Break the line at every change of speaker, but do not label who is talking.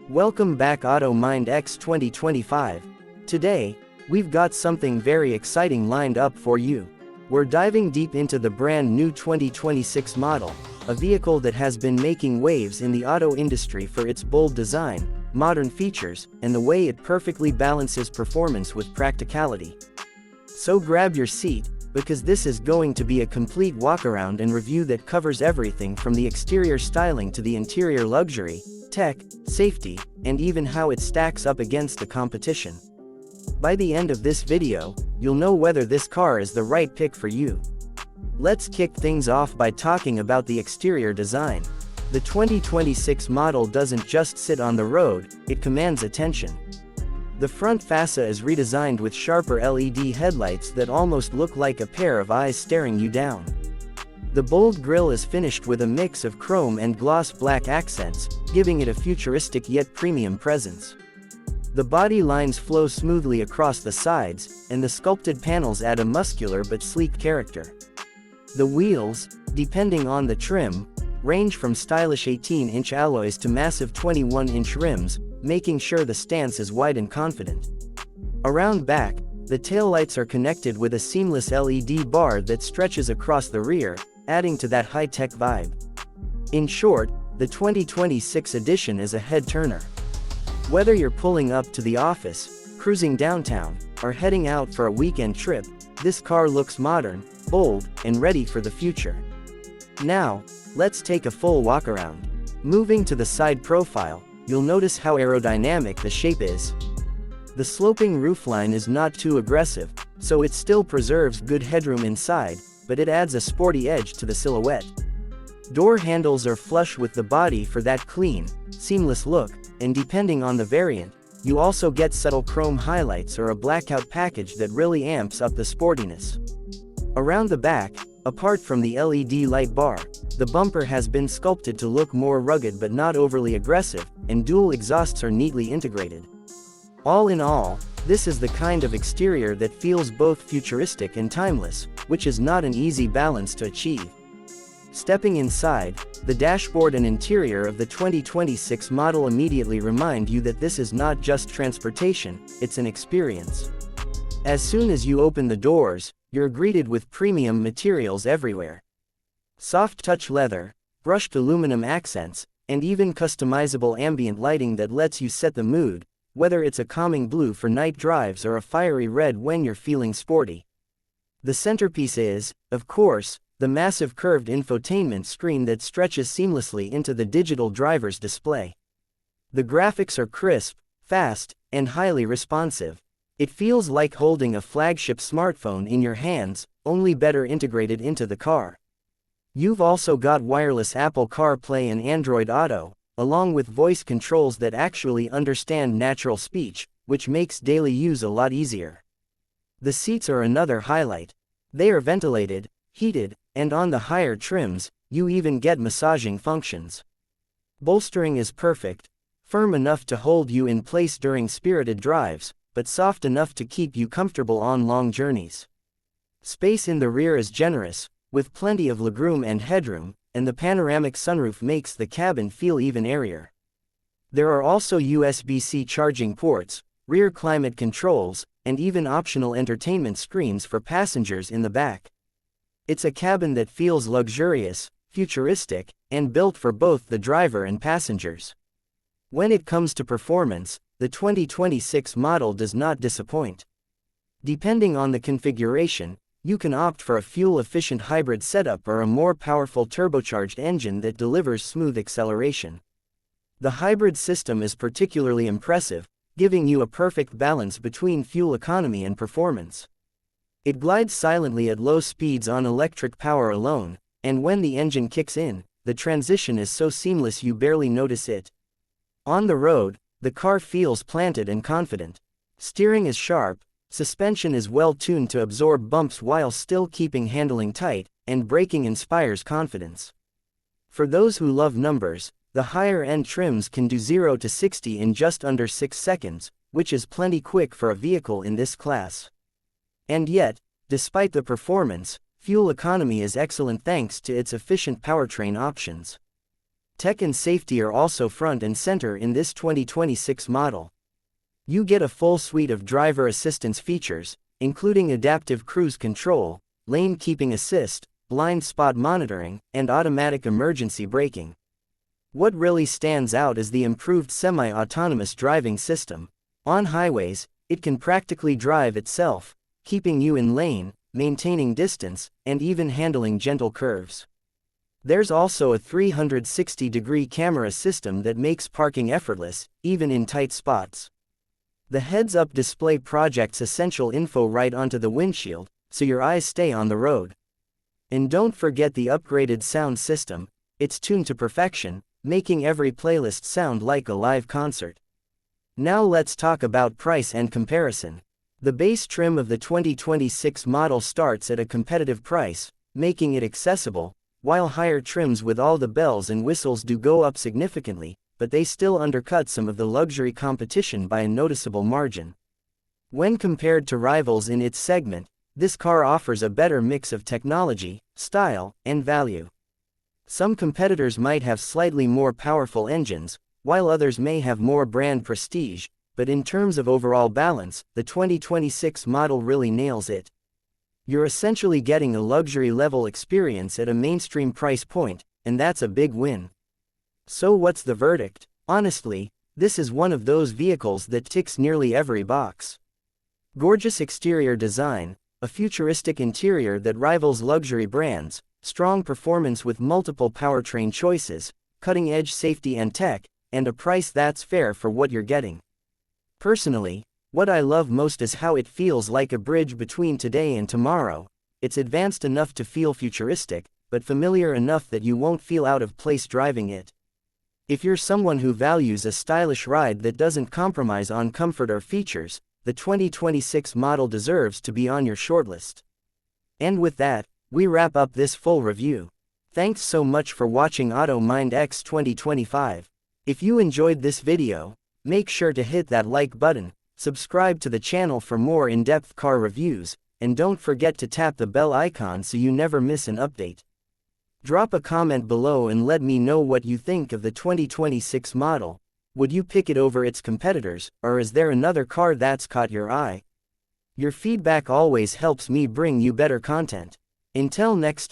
Welcome back Auto Mind X 2025. Today, we've got something very exciting lined up for you. We're diving deep into the brand new 2026 model, a vehicle that has been making waves in the auto industry for its bold design, modern features, and the way it perfectly balances performance with practicality. So grab your seat, because this is going to be a complete walk-around and review that covers everything from the exterior styling to the interior luxury, tech, safety, and even how it stacks up against the competition. By the end of this video, you'll know whether this car is the right pick for you. Let's kick things off by talking about the exterior design. The 2026 model doesn't just sit on the road, it commands attention. The front fascia is redesigned with sharper LED headlights that almost look like a pair of eyes staring you down. The bold grille is finished with a mix of chrome and gloss black accents, giving it a futuristic yet premium presence. The body lines flow smoothly across the sides, and the sculpted panels add a muscular but sleek character. The wheels, depending on the trim, range from stylish 18-inch alloys to massive 21-inch rims, making sure the stance is wide and confident. Around back, the taillights are connected with a seamless LED bar that stretches across the rear, adding to that high-tech vibe. In short, the 2026 edition is a head-turner. Whether you're pulling up to the office, cruising downtown, or heading out for a weekend trip, this car looks modern, bold, and ready for the future. Now, let's take a full walk around. Moving to the side profile, you'll notice how aerodynamic the shape is. The sloping roofline is not too aggressive, so it still preserves good headroom inside, but it adds a sporty edge to the silhouette. Door handles are flush with the body for that clean, seamless look, and depending on the variant, you also get subtle chrome highlights or a blackout package that really amps up the sportiness. Around the back, apart from the LED light bar, the bumper has been sculpted to look more rugged but not overly aggressive, and dual exhausts are neatly integrated. All in all, this is the kind of exterior that feels both futuristic and timeless, which is not an easy balance to achieve. Stepping inside, the dashboard and interior of the 2026 model immediately remind you that this is not just transportation, it's an experience. As soon as you open the doors, you're greeted with premium materials everywhere. Soft touch leather, brushed aluminum accents, and even customizable ambient lighting that lets you set the mood, whether it's a calming blue for night drives or a fiery red when you're feeling sporty. The centerpiece is, of course, the massive curved infotainment screen that stretches seamlessly into the digital driver's display. The graphics are crisp, fast, and highly responsive. It feels like holding a flagship smartphone in your hands, only better integrated into the car. You've also got wireless Apple CarPlay and Android Auto, along with voice controls that actually understand natural speech, which makes daily use a lot easier. The seats are another highlight. They are ventilated, heated, and on the higher trims, you even get massaging functions. Bolstering is perfect, firm enough to hold you in place during spirited drives, but soft enough to keep you comfortable on long journeys. Space in the rear is generous, with plenty of legroom and headroom, and the panoramic sunroof makes the cabin feel even airier. There are also USB-C charging ports, rear climate controls, and even optional entertainment screens for passengers in the back. It's a cabin that feels luxurious, futuristic, and built for both the driver and passengers. When it comes to performance, the 2026 model does not disappoint. Depending on the configuration, you can opt for a fuel-efficient hybrid setup or a more powerful turbocharged engine that delivers smooth acceleration. The hybrid system is particularly impressive, giving you a perfect balance between fuel economy and performance. It glides silently at low speeds on electric power alone, and when the engine kicks in, the transition is so seamless you barely notice it. On the road, the car feels planted and confident. Steering is sharp, suspension is well tuned to absorb bumps while still keeping handling tight, and braking inspires confidence. For those who love numbers, the higher-end trims can do 0 to 60 in just under 6 seconds, which is plenty quick for a vehicle in this class. And yet, despite the performance, fuel economy is excellent thanks to its efficient powertrain options. Tech and safety are also front and center in this 2026 model. You get a full suite of driver assistance features, including adaptive cruise control, lane keeping assist, blind spot monitoring, and automatic emergency braking. What really stands out is the improved semi-autonomous driving system. On highways, it can practically drive itself, keeping you in lane, maintaining distance, and even handling gentle curves. There's also a 360-degree camera system that makes parking effortless, even in tight spots. The heads-up display projects essential info right onto the windshield, so your eyes stay on the road. And don't forget the upgraded sound system. It's tuned to perfection, making every playlist sound like a live concert. Now let's talk about price and comparison. The base trim of the 2026 model starts at a competitive price, making it accessible, while higher trims with all the bells and whistles do go up significantly, but they still undercut some of the luxury competition by a noticeable margin. When compared to rivals in its segment, this car offers a better mix of technology, style, and value. Some competitors might have slightly more powerful engines, while others may have more brand prestige, but in terms of overall balance, the 2026 model really nails it. You're essentially getting a luxury-level experience at a mainstream price point, and that's a big win. So what's the verdict? Honestly, this is one of those vehicles that ticks nearly every box. Gorgeous exterior design, a futuristic interior that rivals luxury brands, strong performance with multiple powertrain choices, cutting-edge safety and tech, and a price that's fair for what you're getting. Personally, what I love most is how it feels like a bridge between today and tomorrow. It's advanced enough to feel futuristic, but familiar enough that you won't feel out of place driving it. If you're someone who values a stylish ride that doesn't compromise on comfort or features, the 2026 model deserves to be on your shortlist. And with that, we wrap up this full review. Thanks so much for watching Auto Mind X 2025. If you enjoyed this video, make sure to hit that like button, subscribe to the channel for more in-depth car reviews, and don't forget to tap the bell icon so you never miss an update. Drop a comment below and let me know what you think of the 2026 model. Would you pick it over its competitors, or is there another car that's caught your eye? Your feedback always helps me bring you better content. Until next